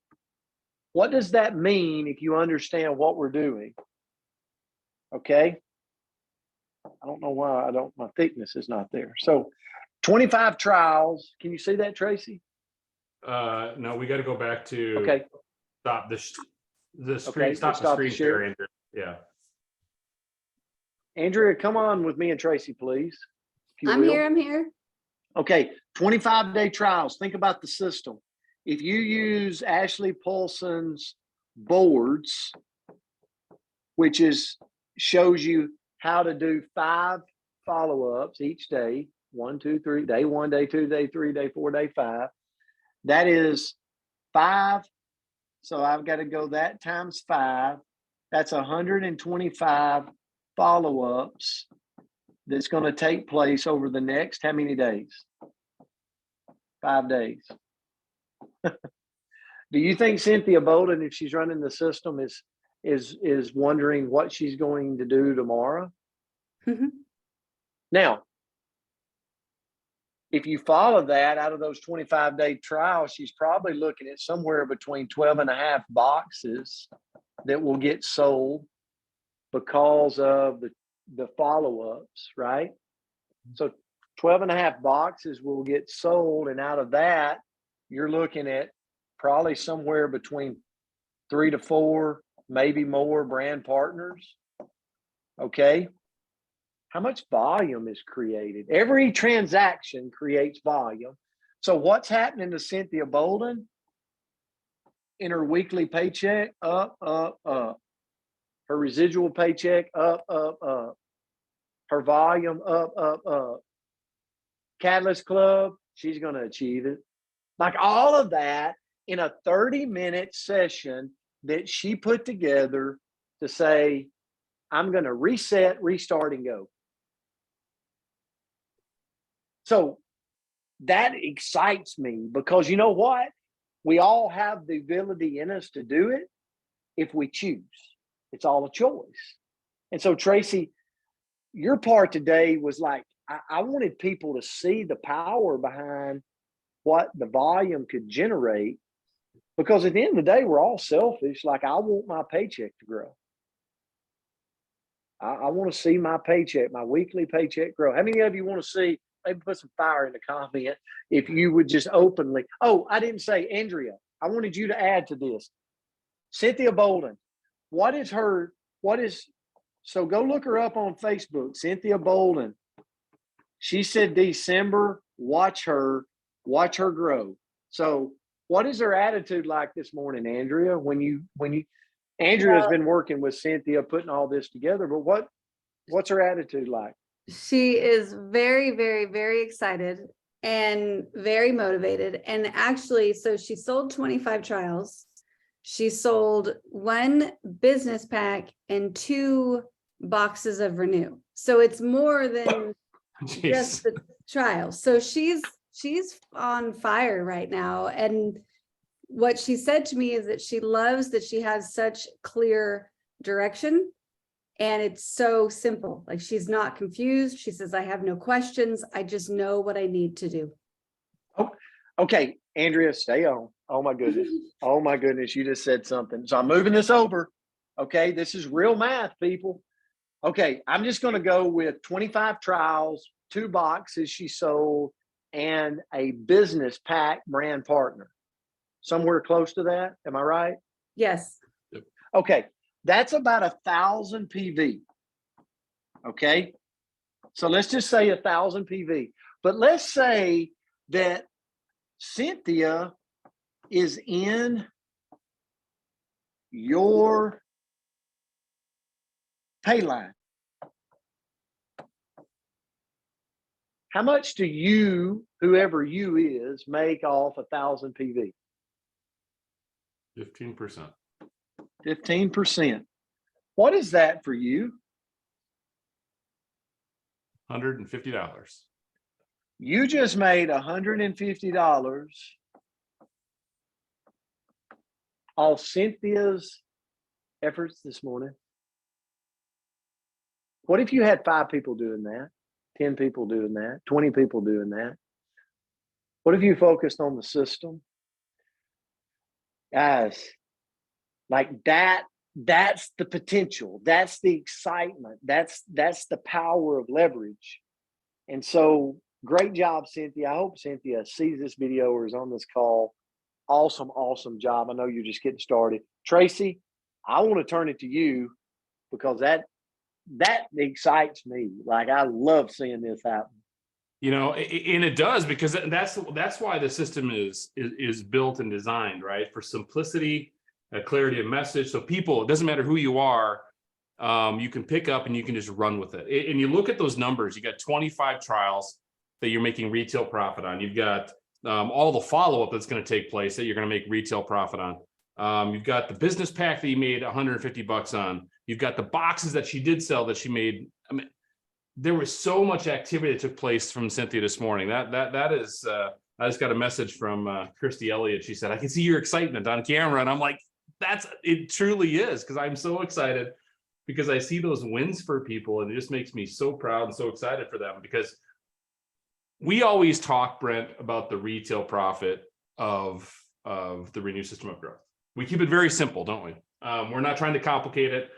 What does that mean if you understand what we're doing? Okay. I don't know why my thickness is not there. So 25 trials. Can you see that, Tracy? No, we got to go back to Okay. stop the screen. Okay, Stop the stop the screen share. share, Andrew. Yeah. Andrea, come on with me and Tracy, please. If you I'm will. here, I'm here. Okay, 25-day trials. Think about the system. If you use Ashley Paulson's boards, which shows you how to do 5 follow-ups each day, 1, 2, 3, day 1, day 2, day 3, day 4, day 5. That is 5. So I've got to go that times 5. That's 125 follow-ups that's going to take place over the next how many days? 5 days. Do you think Cynthia Bolden, if she's running the system, is wondering what she's going to do tomorrow? Mhm. Now, if you follow that out of those 25-day trials, she's probably looking at somewhere between 12 and a half boxes that will get sold because of the follow-ups, right? So 12 and a half boxes will get sold. And out of that, you're looking at probably somewhere between 3 to 4, maybe more brand partners. Okay. How much volume is created? Every transaction creates volume. So what's happening to Cynthia Bolden? In her weekly paycheck, up, up, up. Her residual paycheck, up, up, up. Her volume, up, up, up. Catalyst Club, she's going to achieve it. Like all of that in a 30-minute session that she put together to say, I'm going to reset, restart, and go. So that excites me because you know what? We all have the ability in us to do it if we choose. It's all a choice. And so, Tracy, your part today was like, I wanted people to see the power behind what the volume could generate, because at the end of the day, we're all selfish. Like, I want my paycheck to grow. I want to see my paycheck, my weekly paycheck grow. How many of you want to see, maybe put some fire in the comment, if you would just openly, oh, I didn't say, Andrea, I wanted you to add to this. Cynthia Bolden, so go look her up on Facebook, Cynthia Bolden. She said December, watch her grow. So what is her attitude like this morning, Andrea? Andrea's been working with Cynthia, putting all this together, but what's her attitude like? She is very, very, very excited and very motivated. And actually, so she sold 25 trials. She sold 1 business pack and 2 boxes of Renew. So it's more than just the trial. So she's on fire right now. And what she said to me is that she loves that she has such clear direction. And it's so simple. Like, she's not confused. She says, I have no questions. I just know what I need to do. Oh, okay, Andrea, stay on. Oh my goodness. Oh my goodness. You just said something. So I'm moving this over. Okay. This is real math, people. Okay. I'm just going to go with 25 trials, 2 boxes she sold, and a business pack brand partner. Somewhere close to that. Am I right? Yes. Okay. That's about 1,000 PV. Okay. So let's just say 1,000 PV. But let's say that Cynthia is in your pay line. How much do you, whoever you is, make off 1,000 PV? 15%. 15%. What is that for you? $150. You just made $150 off Cynthia's efforts this morning. What if you had 5 people doing that, 10 people doing that, 20 people doing that? What if you focused on the system? Guys, like that's the potential. That's the excitement. That's the power of leverage. And so great job, Cynthia. I hope Cynthia sees this video or is on this call. Awesome, awesome job. I know you're just getting started. Tracy, I want to turn it to you because that excites me. Like, I love seeing this happen. You know, and it does, because that's why the system is built and designed, right? For simplicity, clarity of message. So people, it doesn't matter who you are, you can pick up and you can just run with it. And you look at those numbers, you got 25 trials that you're making retail profit on. You've got all the follow-up that's going to take place that you're going to make retail profit on. You've got the business pack that you made $150 on. You've got the boxes that she did sell that she made. I mean, there was so much activity that took place from Cynthia this morning. That is, I just got a message from Kirstie Elliott. She said, "I can see your excitement on camera." And I'm like, it truly is, because I'm so excited, because I see those wins for people, and it just makes me so proud and so excited for them. Because we always talk, Brent, about the retail profit of the Renew system of growth. We keep it very simple, don't we? We're not trying to complicate it.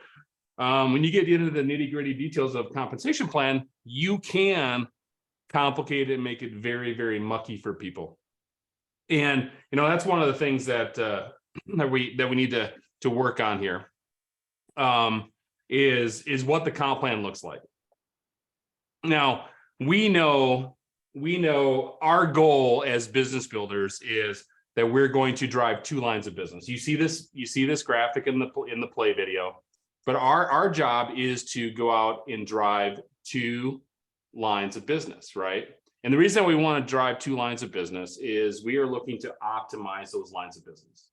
When you get into the nitty-gritty details of compensation plan, you can complicate it and make it very, very mucky for people. And that's one of the things that we need to work on here. Is what the comp plan looks like. Now, we know our goal as business builders is that we're going to drive 2 lines of business. You see this graphic in the play video. But our job is to go out and drive 2 lines of business, right? And the reason we want to drive 2 lines of business is we are looking to optimize those lines of business,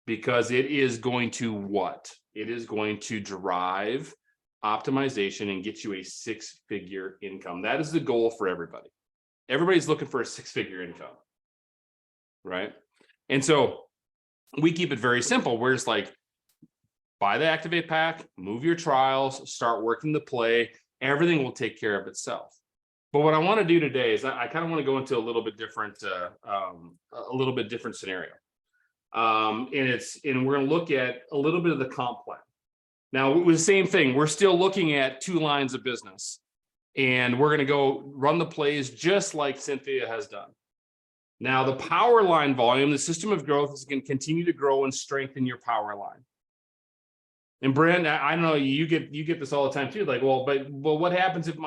because it is going to what? It is going to drive optimization and get you a 6-figure income. That is the goal for everybody. Everybody's looking for a 6-figure income, right? And so we keep it very simple. We're just like, buy the Activate pack, move your trials, start working the play. Everything will take care of itself. But what I want to do today is I kind of want to go into a little bit different scenario. And we're going to look at a little bit of the comp plan. Now, it was the same thing. We're still looking at 2 lines of business, and we're going to go run the plays just like Cynthia has done. Now, the power line volume, the system of growth, is going to continue to grow and strengthen your power line. And Brent, I know you get this all the time too. Like, well, what happens if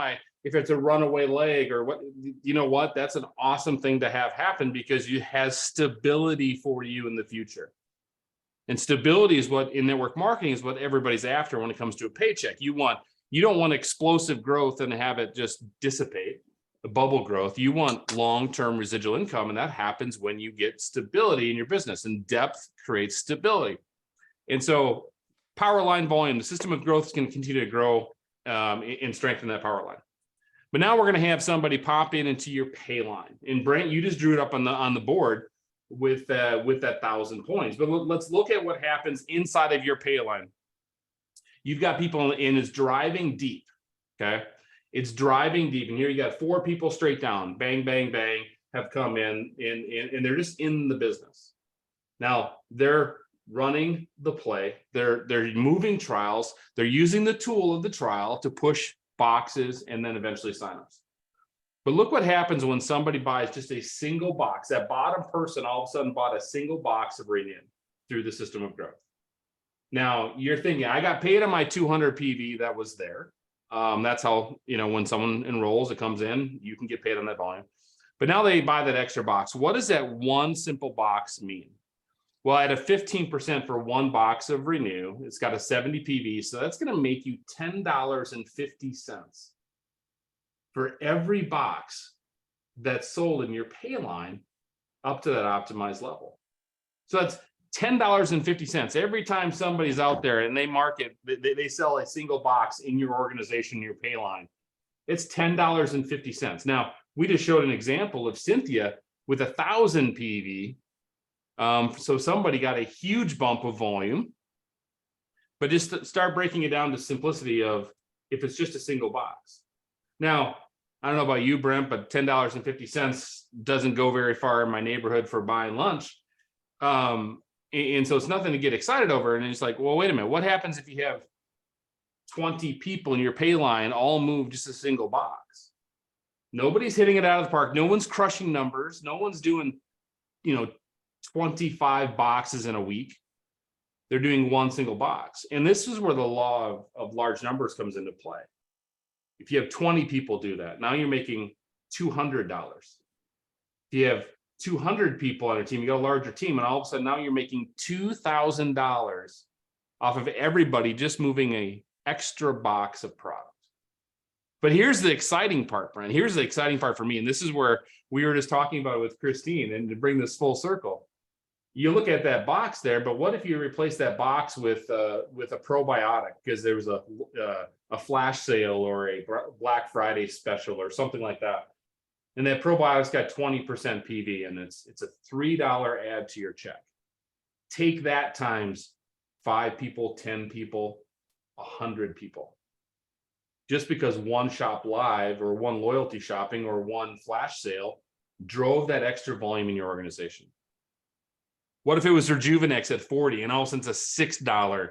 it's a runaway leg, or what? You know what? That's an awesome thing to have happen, because it has stability for you in the future. And stability is what, in network marketing, is what everybody's after when it comes to a paycheck. You don't want explosive growth and have it just dissipate, the bubble growth. You want long-term residual income, and that happens when you get stability in your business, and depth creates stability. And so power line volume, the system of growth is going to continue to grow and strengthen that power line. But now we're going to have somebody pop into your pay line. And Brent, you just drew it up on the board with that 1,000 points. But let's look at what happens inside of your pay line. You've got people in, it's driving deep. Okay, it's driving deep, and here you got 4 people straight down, bang, bang, bang, have come in, and they're just in the business. Now they're running the play, they're moving trials, they're using the tool of the trial to push boxes and then eventually signups. But look what happens when somebody buys just a single box. That bottom person all of a sudden bought a single box of Renew through the system of growth. Now you're thinking, I got paid on my 200 PV that was there. That's how, when someone enrolls, it comes in, you can get paid on that volume. But now they buy that extra box. What does that one simple box mean? Well, at a 15% for 1 box of Renew, it's got a 70 PV. So that's going to make you $10.50 for every box that's sold in your pay line up to that optimized level. So $10.50. Every time somebody's out there and they market, they sell a single box in your organization, your pay line, it's $10.50. Now, we just showed an example of Cynthia with 1,000 PV. So somebody got a huge bump of volume, but just start breaking it down to simplicity of if it's just a single box. Now, I don't know about you, Brent, but $10.50 doesn't go very far in my neighborhood for buying lunch. And so it's nothing to get excited over. And it's like, well, wait a minute, what happens if you have 20 people in your pay line all move just a single box? Nobody's hitting it out of the park. No one's crushing numbers. No one's doing, 25 boxes in a week. They're doing one single box. And this is where the law of large numbers comes into play. If you have 20 people do that, now you're making $200. If you have 200 people on a team, you got a larger team, and all of a sudden now you're making $2,000 off of everybody just moving a extra box of product. But here's the exciting part, Brent. Here's the exciting part for me, and this is where we were just talking about it with Kristine, and to bring this full circle. You look at that box there, but what if you replace that box with a probiotic because there was a flash sale or a Black Friday special or something like that? And that probiotic's got 20% PV, and it's a $3 add to your check. Take that times 5 people, 10 people, 100 people. Just because one shop live or one loyalty shopping or one flash sale drove that extra volume in your organization. What if it was Rejuvenex at 40 and all of a sudden it's a $6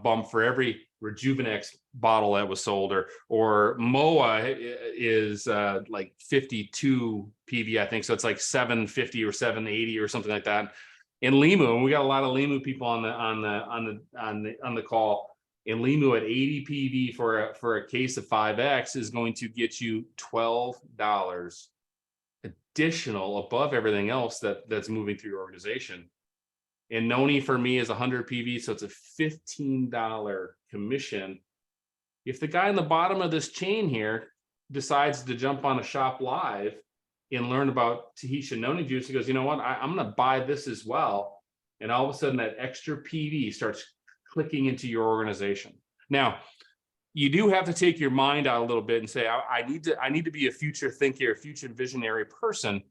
bump for every Rejuvenex bottle that was sold, or MOA is like 52 PV, I think. So it's like 750 or 780 or something like that. In Limu, and we got a lot of Limu people on the call. In Limu at 80 PV for a case of 5X is going to get you $12 additional above everything else that's moving through your organization. And Noni for me is 100 PV, so it's a $15 commission. If the guy in the bottom of this chain here decides to jump on a shop live and learn about Tahitian Noni juice, he goes, you know what, I'm going to buy this as well. And all of a sudden that extra PV starts clicking into your organization. Now, you do have to take your mind out a little bit and say, I need to be a future thinker, a future visionary person.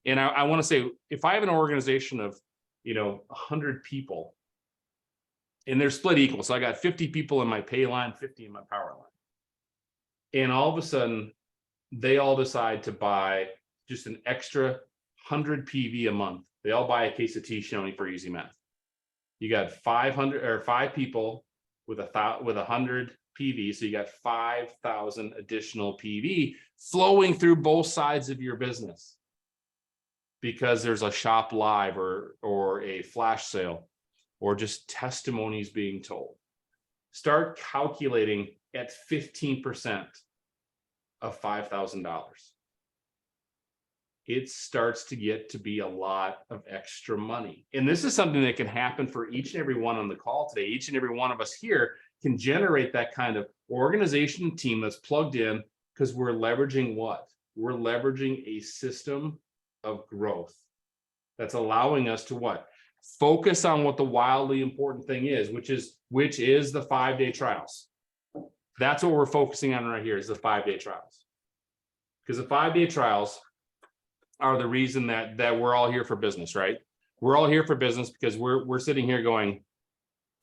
And I want to say, if I have an organization of 100 people and they're split equal, so I got 50 people in my pay line, 50 in my power line, and all of a sudden they all decide to buy just an extra 100 PV a month. They all buy a case of Tahitian for easy math. You got 5 people with 100 PV, so you got 5,000 additional PV flowing through both sides of your business because there's a shop live or a flash sale or just testimonies being told. Start calculating at 15% of $5,000. It starts to get to be a lot of extra money. And this is something that can happen for each and every one on the call today. Each and every one of us here can generate that kind of organization team that's plugged in because we're leveraging what? We're leveraging a system of growth that's allowing us to what? Focus on what the wildly important thing is, which is the 5-day trials. That's what we're focusing on right here is the 5-day trials. Because the 5-day trials are the reason that we're all here for business, right? We're all here for business because we're sitting here going,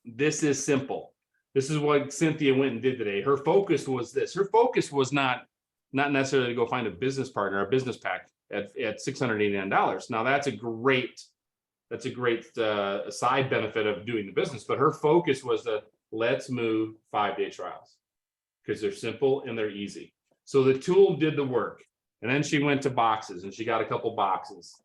this is simple. This is what Cynthia went and did today. Her focus was this. Her focus was not necessarily to go find a business partner, a business pack at $689. Now that's a great side benefit of doing the business, but her focus was let's move 5-day trials because they're simple and they're easy. So the tool did the work. And then she went to boxes and she got a couple boxes,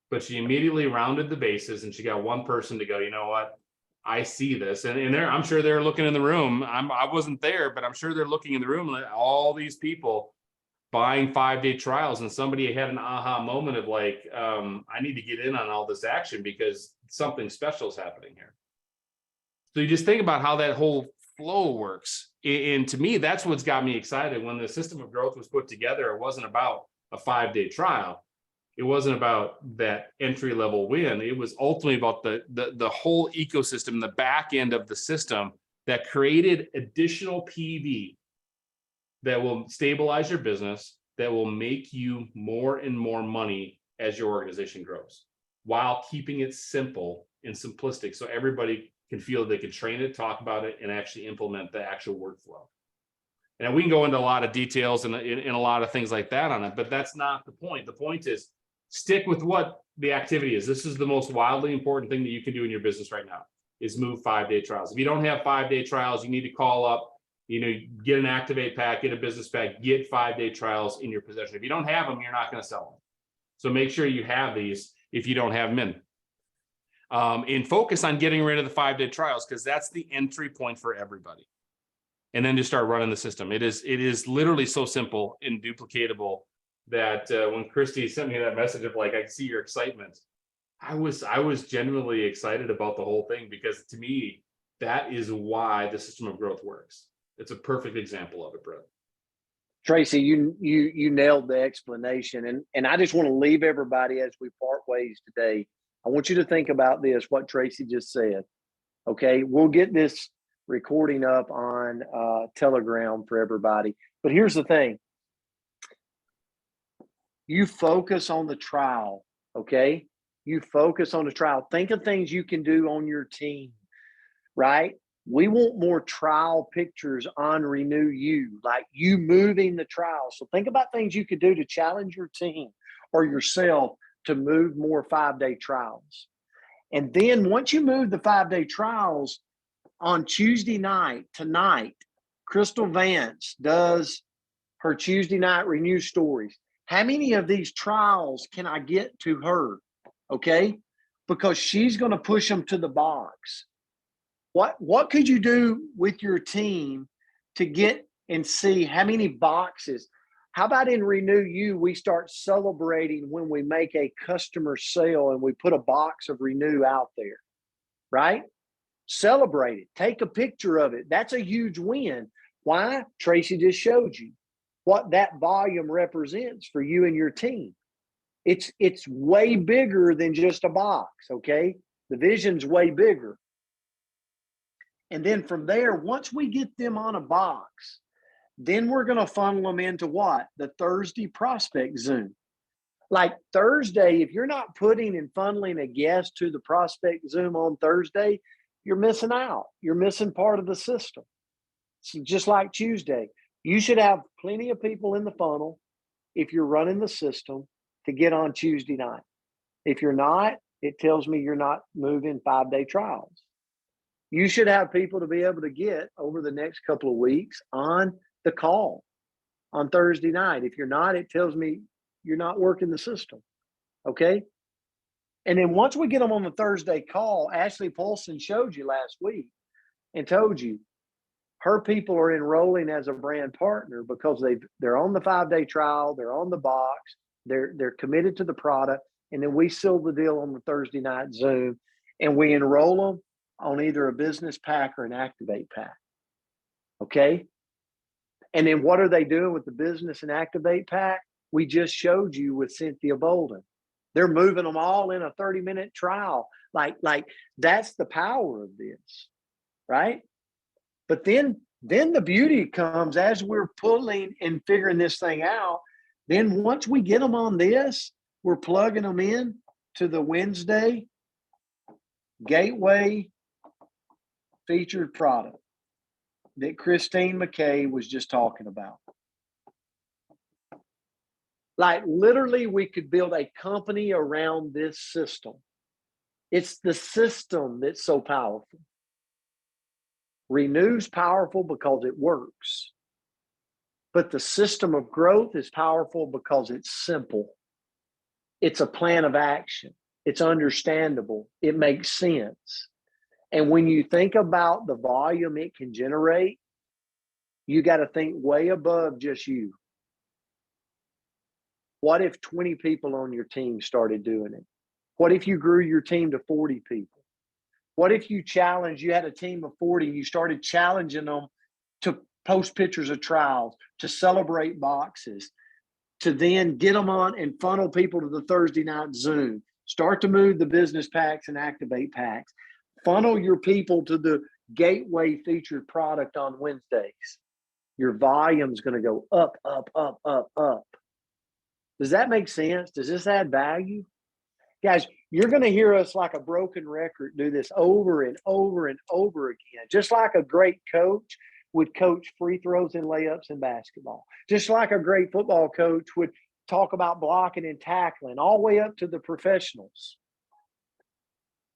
but she immediately rounded the bases and she got one person to go, you know what? I see this. And I'm sure they're looking in the room. I wasn't there, but I'm sure they're looking in the room at all these people buying 5-day trials. And somebody had an aha moment of like, I need to get in on all this action because something special is happening here. So you just think about how that whole flow works. And to me, that's what's got me excited. When the system of growth was put together, it wasn't about a 5-day trial. It wasn't about that entry level win. It was ultimately about the whole ecosystem, the back end of the system that created additional PV that will stabilize your business, that will make you more and more money as your organization grows, while keeping it simple and simplistic so everybody can feel they can train it, talk about it, and actually implement the actual workflow. And we can go into a lot of details and a lot of things like that on it, but that's not the point. The point is stick with what the activity is. This is the most wildly important thing that you can do in your business right now, is move 5-day trials. If you don't have 5-day trials, you need to call up, get an Activate pack, get a business pack, get 5-day trials in your possession. If you don't have them, you're not going to sell them. So make sure you have these if you don't have them in. And focus on getting rid of the 5-day trials, because that's the entry point for everybody. And then just start running the system. It is literally so simple and duplicatable that when Christy sent me that message of like, I see your excitement, I was genuinely excited about the whole thing, because to me, that is why the system of growth works. It's a perfect example of it, Brett. Tracy, you nailed the explanation. And I just want to leave everybody as we part ways today. I want you to think about this, what Tracy just said. Okay, we'll get this recording up on Telegram for everybody. But here's the thing. You focus on the trial, okay? You focus on the trial. Think of things you can do on your team, right? We want more trial pictures on Renew You, like you moving the trial. So think about things you could do to challenge your team or yourself to move more 5-day trials. And then once you move the 5-day trials, on Tuesday night, tonight, Crystal Vance does her Tuesday night Renew Stories. How many of these trials can I get to her? Okay, because she's going to push them to the box. What could you do with your team to get and see how many boxes? How about in Renew You, we start celebrating when we make a customer sale and we put a box of Renew out there, right? Celebrate it. Take a picture of it. That's a huge win. Why? Tracy just showed you what that volume represents for you and your team. It's way bigger than just a box, okay? The vision's way bigger. And then from there, once we get them on a box, then we're going to funnel them into what? The Thursday prospect Zoom. Like Thursday, if you're not putting and funneling a guest to the prospect Zoom on Thursday, you're missing out. You're missing part of the system. So just like Tuesday, you should have plenty of people in the funnel if you're running the system to get on Tuesday night. If you're not, it tells me you're not moving 5-day trials. You should have people to be able to get over the next couple of weeks on the call on Thursday night. If you're not, it tells me you're not working the system. Okay. And then once we get them on the Thursday call, Ashley Paulson showed you last week and told you her people are enrolling as a brand partner because they're on the 5-day trial, they're on the box, they're committed to the product, and then we seal the deal on the Thursday night Zoom, and we enroll them on either a business pack or an Activate pack. Okay. And then what are they doing with the business and Activate pack? We just showed you with Cynthia Bolden. They're moving them all in a 30-minute trial. Like that's the power of this, right? But then the beauty comes as we're pulling and figuring this thing out. Then once we get them on this, we're plugging them in to the Wednesday Gateway featured product that Kristine McKay was just talking about. Like literally we could build a company around this system. It's the system that's so powerful. Renew's powerful because it works. But the system of growth is powerful because it's simple. It's a plan of action. It's understandable. It makes sense. And when you think about the volume it can generate, you got to think way above just you. What if 20 people on your team started doing it? What if you grew your team to 40 people? What if you had a team of 40 and you started challenging them to post pictures of trials, to celebrate boxes, to then get them on and funnel people to the Thursday night Zoom. Start to move the business packs and activate packs. Funnel your people to the gateway featured product on Wednesdays. Your volume's going to go up, up, up, up, up. Does that make sense? Does this add value? Guys, you're going to hear us like a broken record do this over and over and over again. Just like a great coach would coach free throws and layups in basketball. Just like a great football coach would talk about blocking and tackling all the way up to the professionals.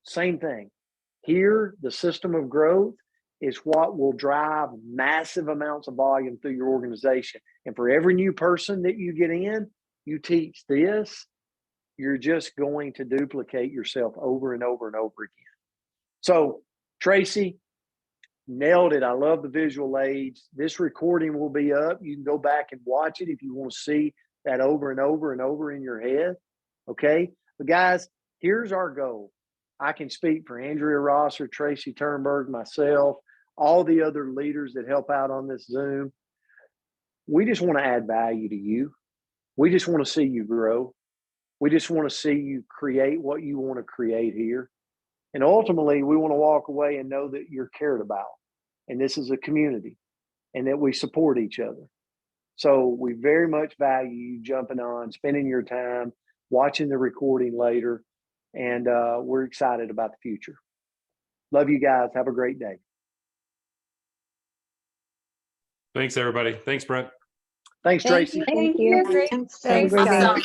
Same thing. Here, the system of growth is what will drive massive amounts of volume through your organization. And for every new person that you get in, you teach this, you're just going to duplicate yourself over and over and over again. So, Tracy, nailed it. I love the visual aids. This recording will be up. You can go back and watch it if you want to see that over and over and over in your head. Okay. But guys, here's our goal. I can speak for Andrea Rosser, Tracy Ternberg, myself, all the other leaders that help out on this Zoom. We just want to add value to you. We just want to see you grow. We just want to see you create what you want to create here. And ultimately, we want to walk away and know that you're cared about. And this is a community and that we support each other. So we very much value you jumping on, spending your time, watching the recording later. And we're excited about the future. Love you guys. Have a great day. Thanks, everybody. Thanks, Brent. Thanks, Tracy. Thank you. Thanks. Thanks, Awesome. guys.